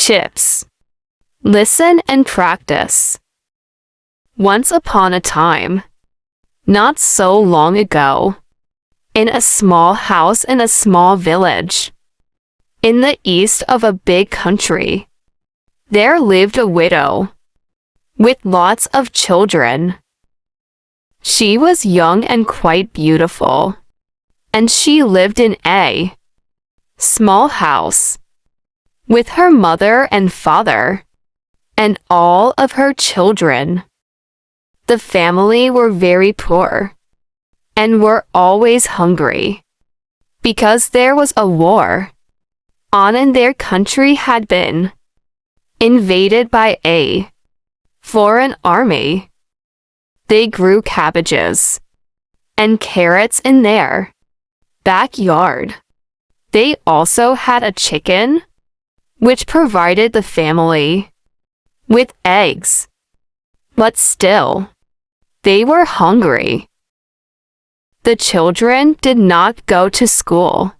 Chips. Listen and practice. Once upon a time, not so long ago, in a small house in a small village, in the east of a big country, there lived a widow with lots of children. She was young and quite beautiful, and she lived in a small house with her mother and father and all of her children. The family were very poor and were always hungry because there was a war on and their country had been invaded by a foreign army. They grew cabbages and carrots in their backyard. They also had a chicken, which provided the family with eggs. But still, they were hungry. The children did not go to school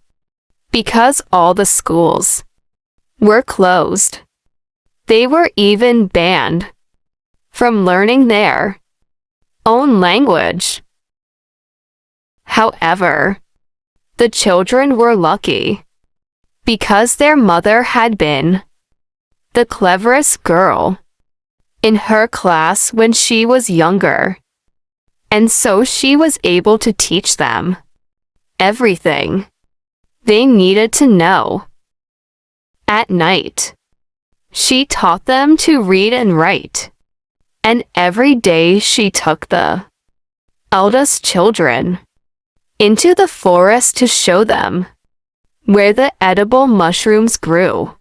because all the schools were closed. They were even banned from learning their own language. However, the children were lucky because their mother had been the cleverest girl in her class when she was younger, and so she was able to teach them everything they needed to know. At night, she taught them to read and write, and every day she took the eldest children into the forest to show them where the edible mushrooms grew.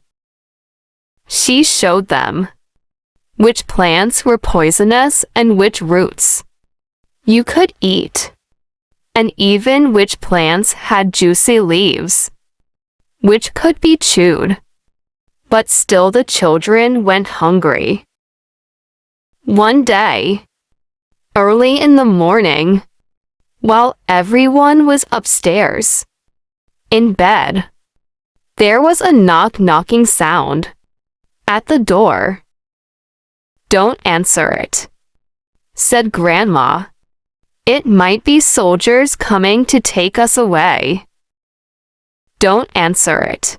She showed them which plants were poisonous and which roots you could eat, and even which plants had juicy leaves, which could be chewed. But still the children went hungry. One day, early in the morning, while everyone was upstairs, in bed, there was a knocking sound at the door. "Don't answer it," said Grandma. "It might be soldiers coming to take us away." "Don't answer it,"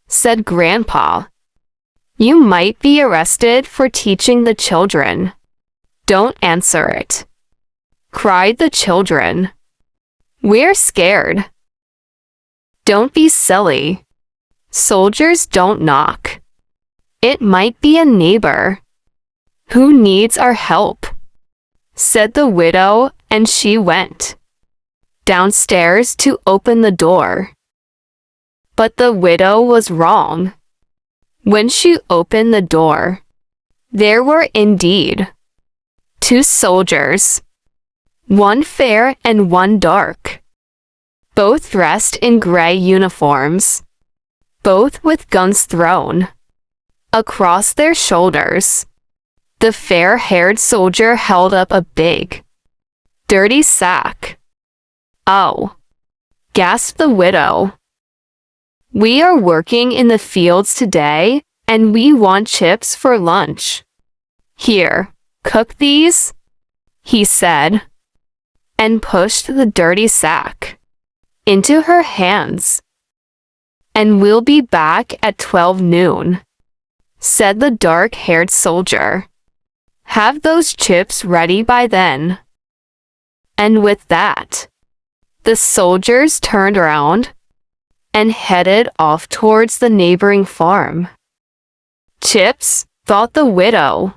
said Grandpa. "You might be arrested for teaching the children." "Don't answer it," cried the children. "We're scared." "Don't be silly. Soldiers don't knock. It might be a neighbor who needs our help," said the widow, and she went downstairs to open the door. But the widow was wrong. When she opened the door, there were indeed two soldiers, one fair and one dark, both dressed in gray uniforms, both with guns thrown across their shoulders. The fair-haired soldier held up a big, dirty sack. "Oh," gasped the widow. "We are working in the fields today, and we want chips for lunch. Here, cook these," he said, and pushed the dirty sack into her hands. "And we'll be back at 12 noon, said the dark-haired soldier. "Have those chips ready by then." And with that, the soldiers turned around and headed off towards the neighboring farm. "Chips?" thought the widow.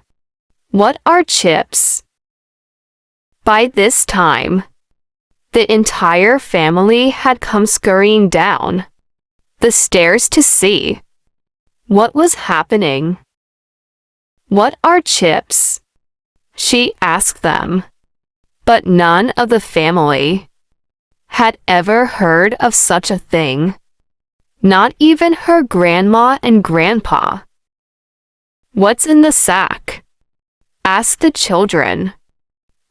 "What are chips?" By this time, the entire family had come scurrying down the stairs to see what was happening. "What are chips?" she asked them. But none of the family had ever heard of such a thing, not even her grandma and grandpa. "What's in the sack?" asked the children.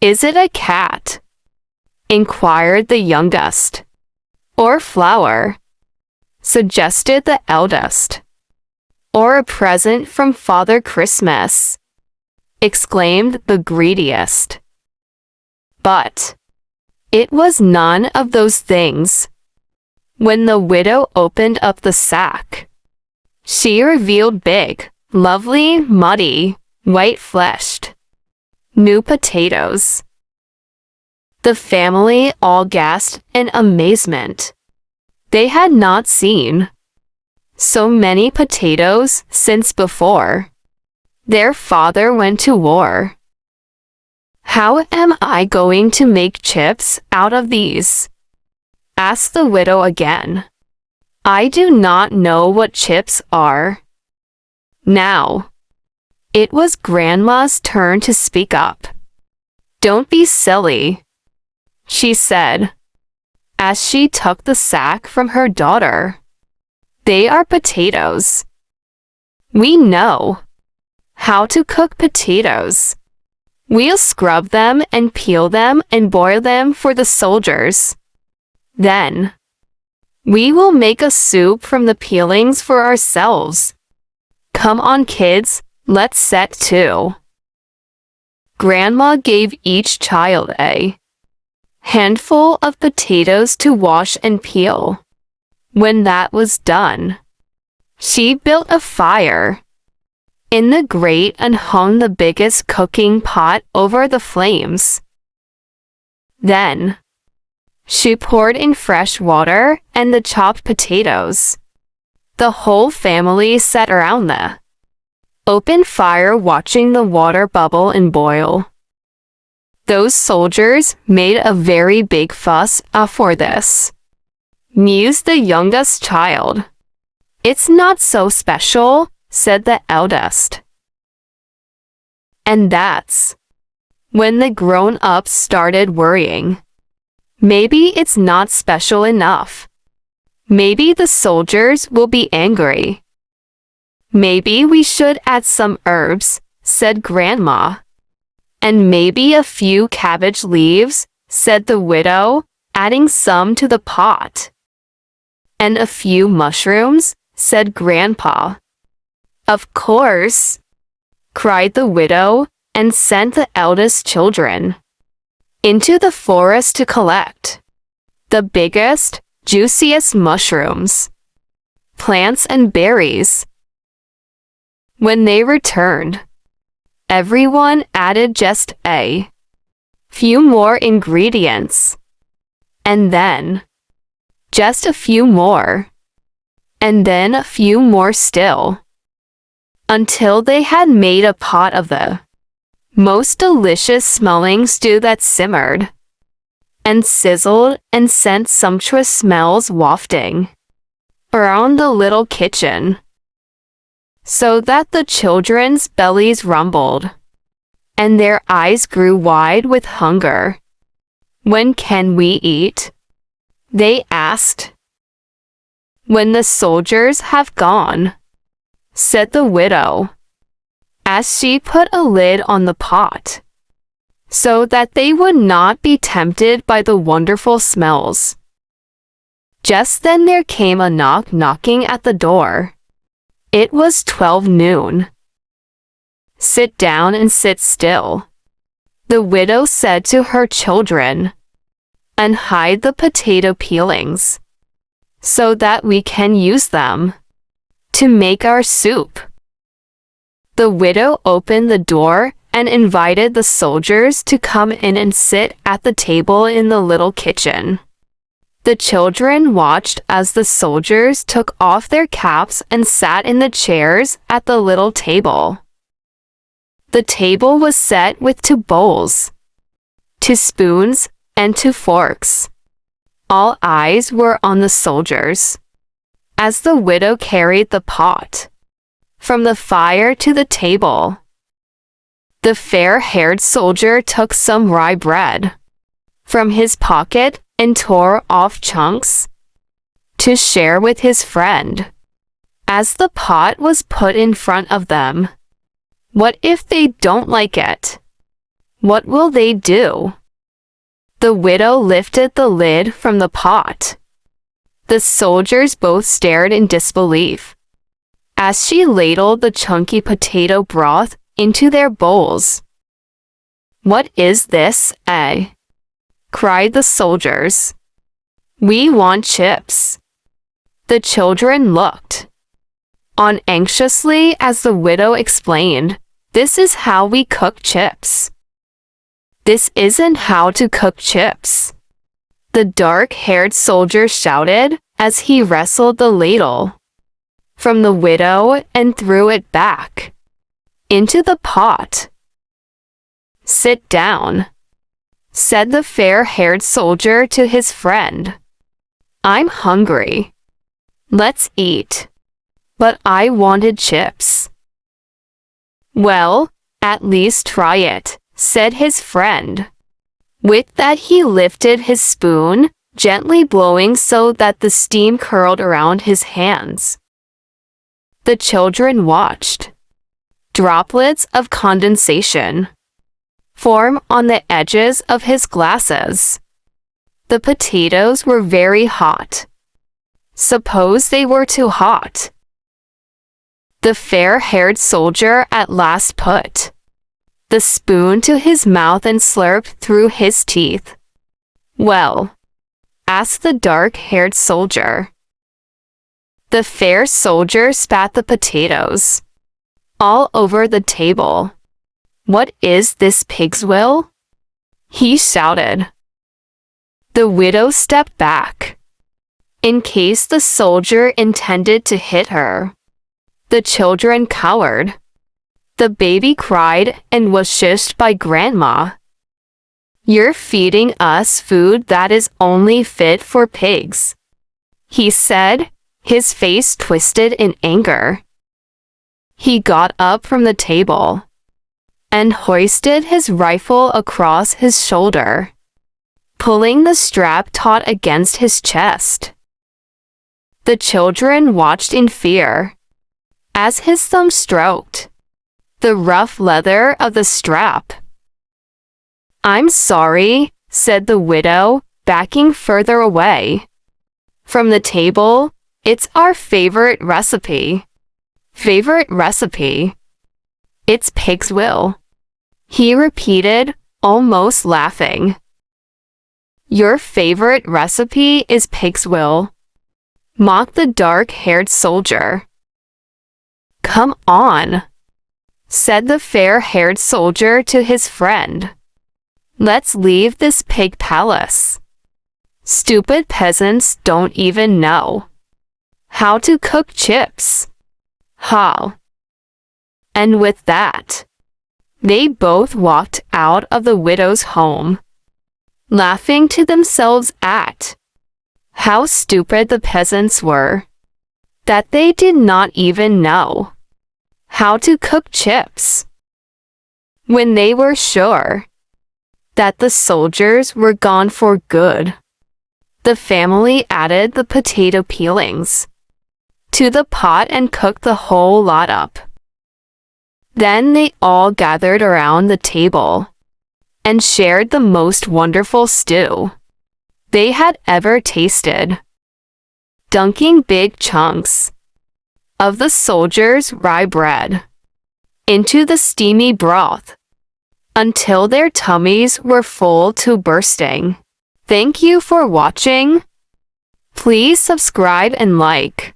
"Is it a cat?" inquired the youngest. "Or flour?" suggested the eldest. "Or a present from Father Christmas," exclaimed the greediest. But it was none of those things. When the widow opened up the sack, she revealed big, lovely, muddy, white-fleshed, new potatoes. The family all gasped in amazement. They had not seen so many potatoes since before their father went to war. "How am I going to make chips out of these?" asked the widow again. "I do not know what chips are." Now, it was Grandma's turn to speak up. "Don't be silly," she said, as she took the sack from her daughter. "They are potatoes. We know how to cook potatoes. We'll scrub them and peel them and boil them for the soldiers. Then, we will make a soup from the peelings for ourselves. Come on, kids, let's set to." Grandma gave each child a handful of potatoes to wash and peel. When that was done, she built a fire in the grate and hung the biggest cooking pot over the flames. Then, she poured in fresh water and the chopped potatoes. The whole family sat around the open fire watching the water bubble and boil. "Those soldiers made a very big fuss for this," mused the youngest child. "It's not so special," said the eldest. And that's when the grown-ups started worrying. Maybe it's not special enough. Maybe the soldiers will be angry. "Maybe we should add some herbs," said Grandma. "And maybe a few cabbage leaves," said the widow, adding some to the pot. "And a few mushrooms," said Grandpa. "Of course," cried the widow, and sent the eldest children into the forest to collect the biggest, juiciest mushrooms, plants, and berries. When they returned, everyone added just a few more ingredients, and then just a few more, and then a few more still, until they had made a pot of the most delicious smelling stew that simmered and sizzled and sent sumptuous smells wafting around the little kitchen, so that the children's bellies rumbled and their eyes grew wide with hunger. "When can we eat?" they asked. "When the soldiers have gone," said the widow, as she put a lid on the pot, so that they would not be tempted by the wonderful smells. Just then there came a knocking at the door. It was 12 noon. "Sit down and sit still," the widow said to her children, "and hide the potato peelings, so that we can use them to make our soup." The widow opened the door and invited the soldiers to come in and sit at the table in the little kitchen. The children watched as the soldiers took off their caps and sat in the chairs at the little table. The table was set with 2 bowls, 2 spoons, and 2 forks. All eyes were on the soldiers as the widow carried the pot from the fire to the table. The fair-haired soldier took some rye bread from his pocket and tore off chunks to share with his friend. As the pot was put in front of them, what if they don't like it? What will they do? The widow lifted the lid from the pot. The soldiers both stared in disbelief as she ladled the chunky potato broth into their bowls. "What is this, eh?" cried the soldiers. "We want chips." The children looked on anxiously as the widow explained, "This is how we cook chips." "This isn't how to cook chips," the dark-haired soldier shouted as he wrestled the ladle from the widow and threw it back into the pot. "Sit down," said the fair-haired soldier to his friend. "I'm hungry. Let's eat." "But I wanted chips." "Well, at least try it," said his friend. With that he lifted his spoon, gently blowing so that the steam curled around his hands. The children watched. Droplets of condensation form on the edges of his glasses. The potatoes were very hot. Suppose they were too hot. The fair-haired soldier at last put the spoon to his mouth and slurped through his teeth. "Well?" asked the dark-haired soldier. The fair soldier spat the potatoes all over the table. "What is this, pig's will?" he shouted. The widow stepped back in case the soldier intended to hit her. The children cowered. The baby cried and was shushed by Grandma. "You're feeding us food that is only fit for pigs," he said, his face twisted in anger. He got up from the table and hoisted his rifle across his shoulder, pulling the strap taut against his chest. The children watched in fear as his thumb stroked the rough leather of the strap. "I'm sorry," said the widow, backing further away from the table. "It's our favorite recipe." "Favorite recipe?" "It's pig's will," he repeated, almost laughing. "Your favorite recipe is pig's will?" mocked the dark-haired soldier. "Come on," said the fair-haired soldier to his friend. "Let's leave this pig palace. Stupid peasants don't even know how to cook chips." "How?" And with that, they both walked out of the widow's home, laughing to themselves at how stupid the peasants were, that they did not even know how to cook chips. When they were sure that the soldiers were gone for good, the family added the potato peelings to the pot and cooked the whole lot up. Then they all gathered around the table and shared the most wonderful stew they had ever tasted, dunking big chunks of the soldiers' rye bread into the steamy broth until their tummies were full to bursting. Thank you for watching. Please subscribe and like.